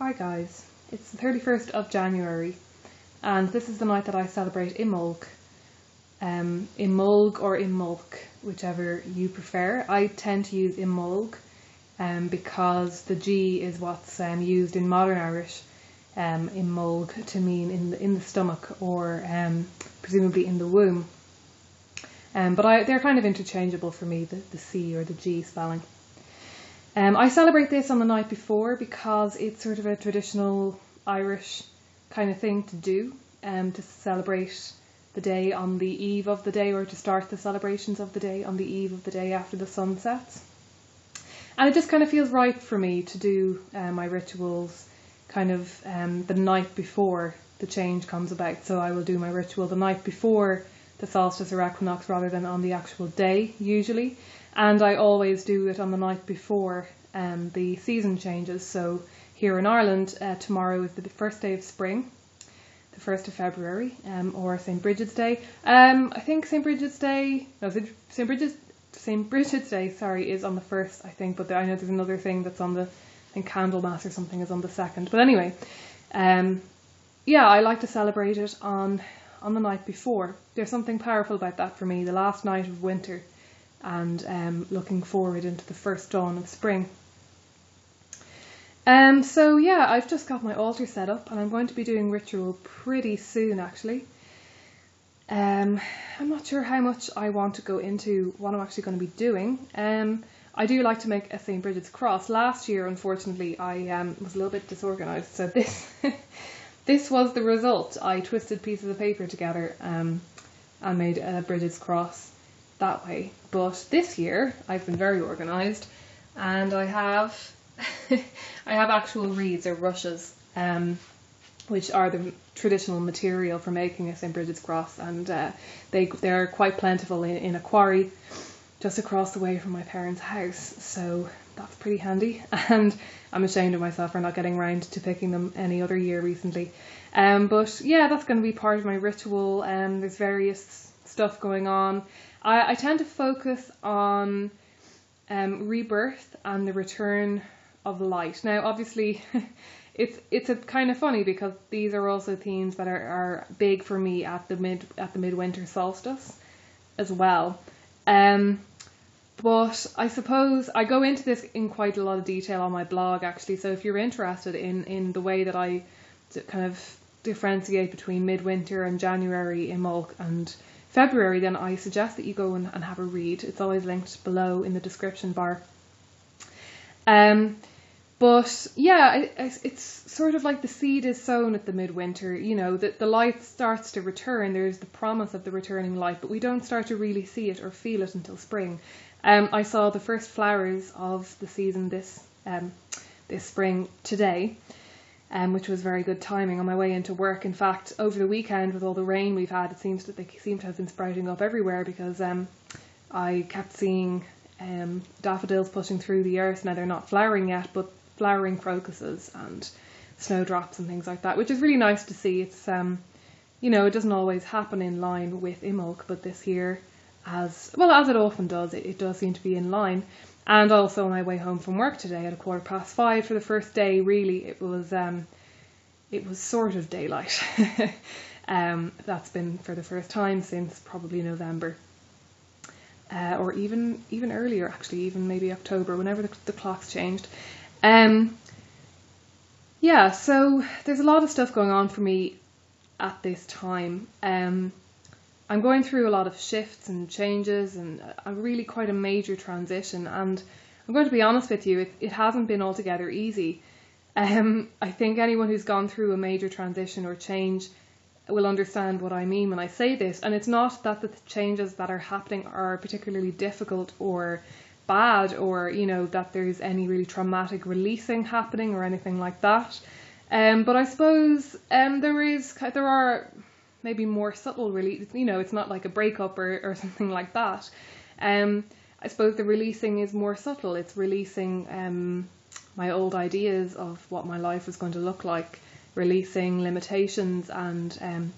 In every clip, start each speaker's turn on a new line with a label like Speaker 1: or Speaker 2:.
Speaker 1: Hi guys, it's the 31st of January and this is the night that I celebrate Imbolc. Imbolc or Imbolc, whichever you prefer. I tend to use Imbolc because the G is what's used in modern Irish, Imbolc, to mean in the stomach or presumably in the womb. But they're kind of interchangeable for me, the C or the G spelling. I celebrate this on the night before because it's sort of a traditional Irish kind of thing to do, to celebrate the day on the eve of the day, or to start the celebrations of the day on the eve of the day after the sun sets. And it just kind of feels right for me to do my rituals kind of the night before the change comes about. So I will do my ritual the night before the solstice or equinox rather than on the actual day usually. And I always do it on the night before the season changes. So here in Ireland, tomorrow is the first day of spring, the 1st of February, or St. Bridget's Day. I think St. Bridget's Day, sorry, is on the 1st, I think, but I know there's another thing that's on the, I think Candlemas or something is on the 2nd. But anyway, yeah, I like to celebrate it on the night before. There's something powerful about that for me, the last night of winter, and looking forward into the first dawn of spring. So yeah, I've just got my altar set up and I'm going to be doing ritual pretty soon actually. I'm not sure how much I want to go into what I'm actually going to be doing. I do like to make a St. Bridget's cross. Last year, unfortunately, I was a little bit disorganised, so this was the result. I twisted pieces of paper together and made a Bridget's cross that way. But this year I've been very organised and I have I have actual reeds or rushes, which are the traditional material for making a St. Bridget's cross, and they're quite plentiful in a quarry just across the way from my parents' house, so that's pretty handy, and I'm ashamed of myself for not getting round to picking them any other year recently. But yeah, that's going to be part of my ritual. There's various stuff going on. I tend to focus on rebirth and the return of light. Now obviously it's a kind of funny because these are also themes that are big for me at the midwinter solstice as well. But I suppose I go into this in quite a lot of detail on my blog actually, so if you're interested in the way that I kind of differentiate between midwinter and January, Imbolc, and February, then I suggest that you go and have a read. It's always linked below in the description bar. But yeah, it's sort of like the seed is sown at the midwinter, you know, that the light starts to return. There's the promise of the returning light, but we don't start to really see it or feel it until spring. I saw the first flowers of the season this spring today, which was very good timing on my way into work. In fact, over the weekend with all the rain we've had, it seems that they seem to have been sprouting up everywhere because I kept seeing daffodils pushing through the earth. Now they're not flowering yet, but flowering crocuses and snowdrops and things like that, which is really nice to see. It's you know, it doesn't always happen in line with Imbolc, but this year, as well as it often does, it does seem to be in line. And also on my way home from work today at 5:15 for the first day, really it was sort of daylight. That's been for the first time since probably November. Or even earlier actually, even maybe October, whenever the clocks changed. Yeah, so there's a lot of stuff going on for me at this time. I'm going through a lot of shifts and changes and really quite a major transition, and I'm going to be honest with you, it hasn't been altogether easy. I think anyone who's gone through a major transition or change will understand what I mean when I say this, and it's not that the changes that are happening are particularly difficult or bad, or you know, that there's any really traumatic releasing happening or anything like that, but I suppose there are maybe more subtle release, you know, it's not like a breakup or something like that. I suppose the releasing is more subtle. It's releasing my old ideas of what my life was going to look like, releasing limitations, and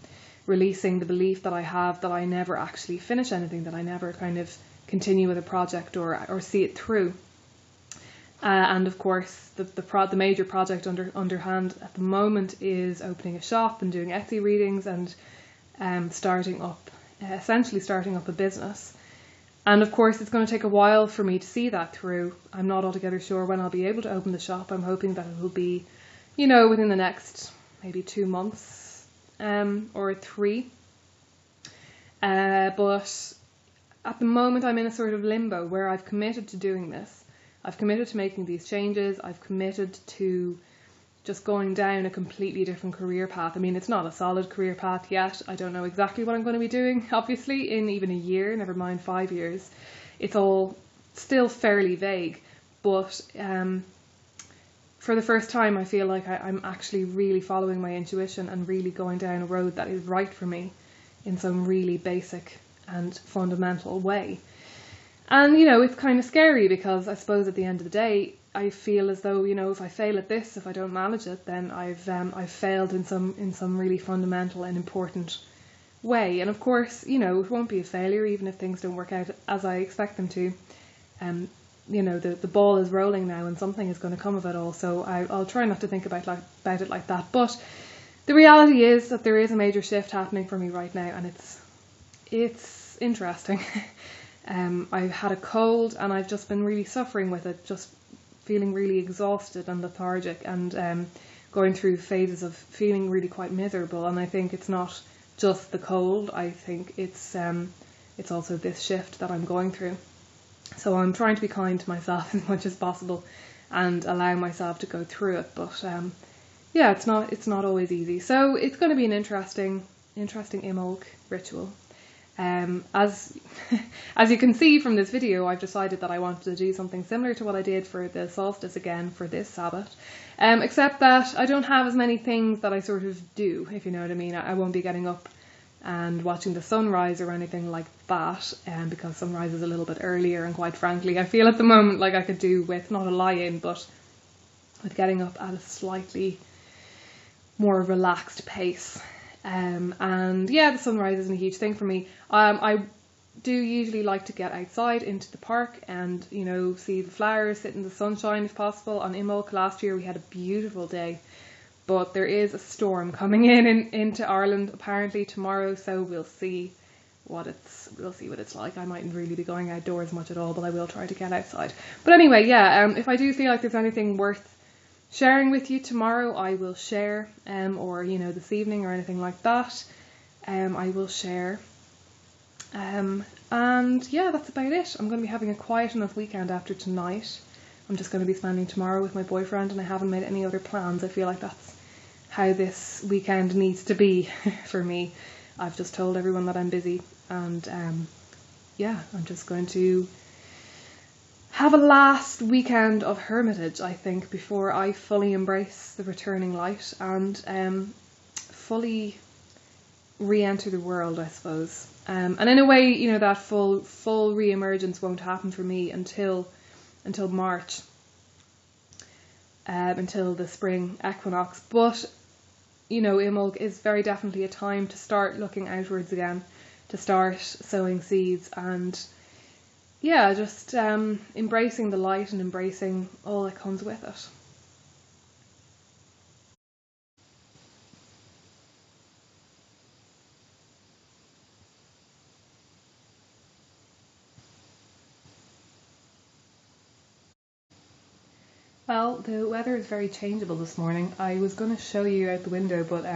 Speaker 1: releasing the belief that I have that I never actually finish anything, that I never kind of continue with a project or see it through. And of course, the major project underhand at the moment is opening a shop and doing Etsy readings and essentially starting up a business. And of course, it's going to take a while for me to see that through. I'm not altogether sure when I'll be able to open the shop. I'm hoping that it will be, within the next maybe 2 months or 3. But at the moment, I'm in a sort of limbo where I've committed to doing this. I've committed to making these changes. I've committed to just going down a completely different career path. I mean, it's not a solid career path yet. I don't know exactly what I'm going to be doing, obviously, in even a year, never mind 5 years. It's all still fairly vague. But for the first time, I feel like I'm actually really following my intuition and really going down a road that is right for me in some really basic and fundamental way. And, it's kind of scary because I suppose at the end of the day, I feel as though, if I fail at this, if I don't manage it, then I've failed in some really fundamental and important way. And of course, it won't be a failure even if things don't work out as I expect them to. The ball is rolling now and something is going to come of it all. So I'll try not to think about it like that. But the reality is that there is a major shift happening for me right now, and it's interesting. I've had a cold and I've just been really suffering with it, just feeling really exhausted and lethargic and going through phases of feeling really quite miserable. And I think it's not just the cold, I think it's also this shift that I'm going through. So I'm trying to be kind to myself as much as possible and allow myself to go through it. But it's not always easy. So it's going to be an interesting Imbolc ritual. As you can see from this video, I've decided that I wanted to do something similar to what I did for the solstice again for this Sabbath, except that I don't have as many things that I sort of do, if you know what I mean. I won't be getting up and watching the sunrise or anything like that, because sunrise is a little bit earlier, and quite frankly I feel at the moment like I could do with not a lie-in but with getting up at a slightly more relaxed pace. The sunrise isn't a huge thing for me. I do usually like to get outside into the park and, see the flowers, sit in the sunshine if possible. On Imbolc last year we had a beautiful day, but there is a storm coming into Ireland apparently tomorrow, so we'll see what it's like. I mightn't really be going outdoors much at all, but I will try to get outside. But anyway, if I do feel like there's anything worth sharing with you tomorrow, I will share, or this evening or anything like that, I will share. That's about it. I'm going to be having a quiet enough weekend after tonight. I'm just going to be spending tomorrow with my boyfriend, and I haven't made any other plans. I feel like that's how this weekend needs to be for me. I've just told everyone that I'm busy, and I'm just going to have a last weekend of hermitage, I think, before I fully embrace the returning light and fully re-enter the world, I suppose. And in a way, that full re-emergence won't happen for me until March, until the spring equinox. But Imbolc is very definitely a time to start looking outwards again, to start sowing seeds and just embracing the light and embracing all that comes with it. Well, the weather is very changeable this morning. I was going to show you out the window, but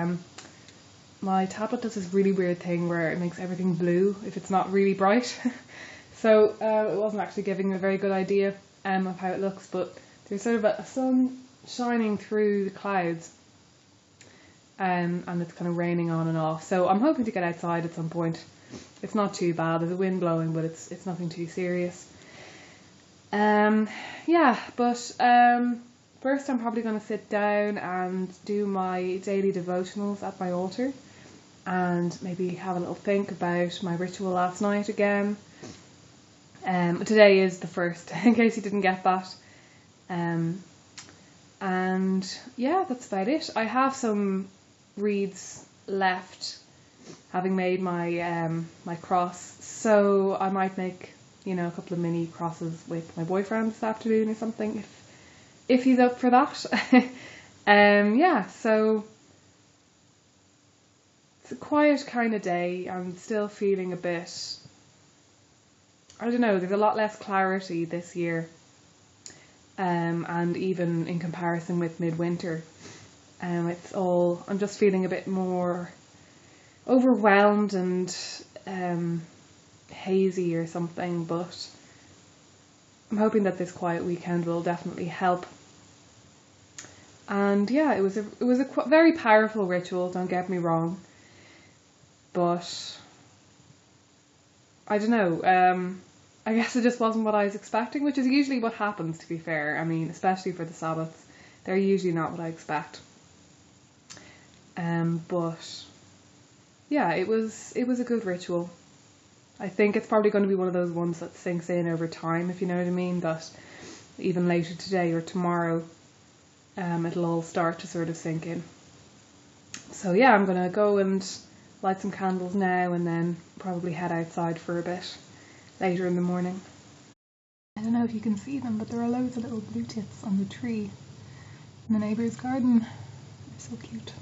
Speaker 1: my tablet does this really weird thing where it makes everything blue if it's not really bright. So it wasn't actually giving me a very good idea of how it looks, but there's sort of a sun shining through the clouds, and it's kind of raining on and off. So I'm hoping to get outside at some point. It's not too bad. There's a wind blowing, but it's nothing too serious. First I'm probably going to sit down and do my daily devotionals at my altar, and maybe have a little think about my ritual last night again. Today is the first, in case you didn't get that. That's about it. I have some reeds left, having made my my cross, so I might make a couple of mini crosses with my boyfriend this afternoon or something if he's up for that. Yeah, so it's a quiet kind of day. I'm still feeling a bit, I don't know, there's a lot less clarity this year, and even in comparison with midwinter, I'm just feeling a bit more overwhelmed and hazy or something, but I'm hoping that this quiet weekend will definitely help. And yeah, it was a very powerful ritual, don't get me wrong, but I don't know, I guess it just wasn't what I was expecting, which is usually what happens, to be fair. I mean, especially for the Sabbaths, they're usually not what I expect. But yeah, it was a good ritual. I think it's probably going to be one of those ones that sinks in over time, if you know what I mean, that even later today or tomorrow, it'll all start to sort of sink in. So yeah, I'm going to go and light some candles now and then probably head outside for a bit later in the morning. I don't know if you can see them, but there are loads of little blue tits on the tree in the neighbour's garden. They're so cute.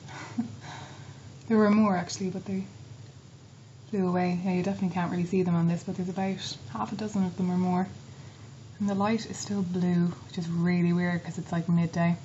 Speaker 1: There were more actually, but they flew away. Yeah, you definitely can't really see them on this, but there's about half a dozen of them or more. And the light is still blue, which is really weird because it's like midday.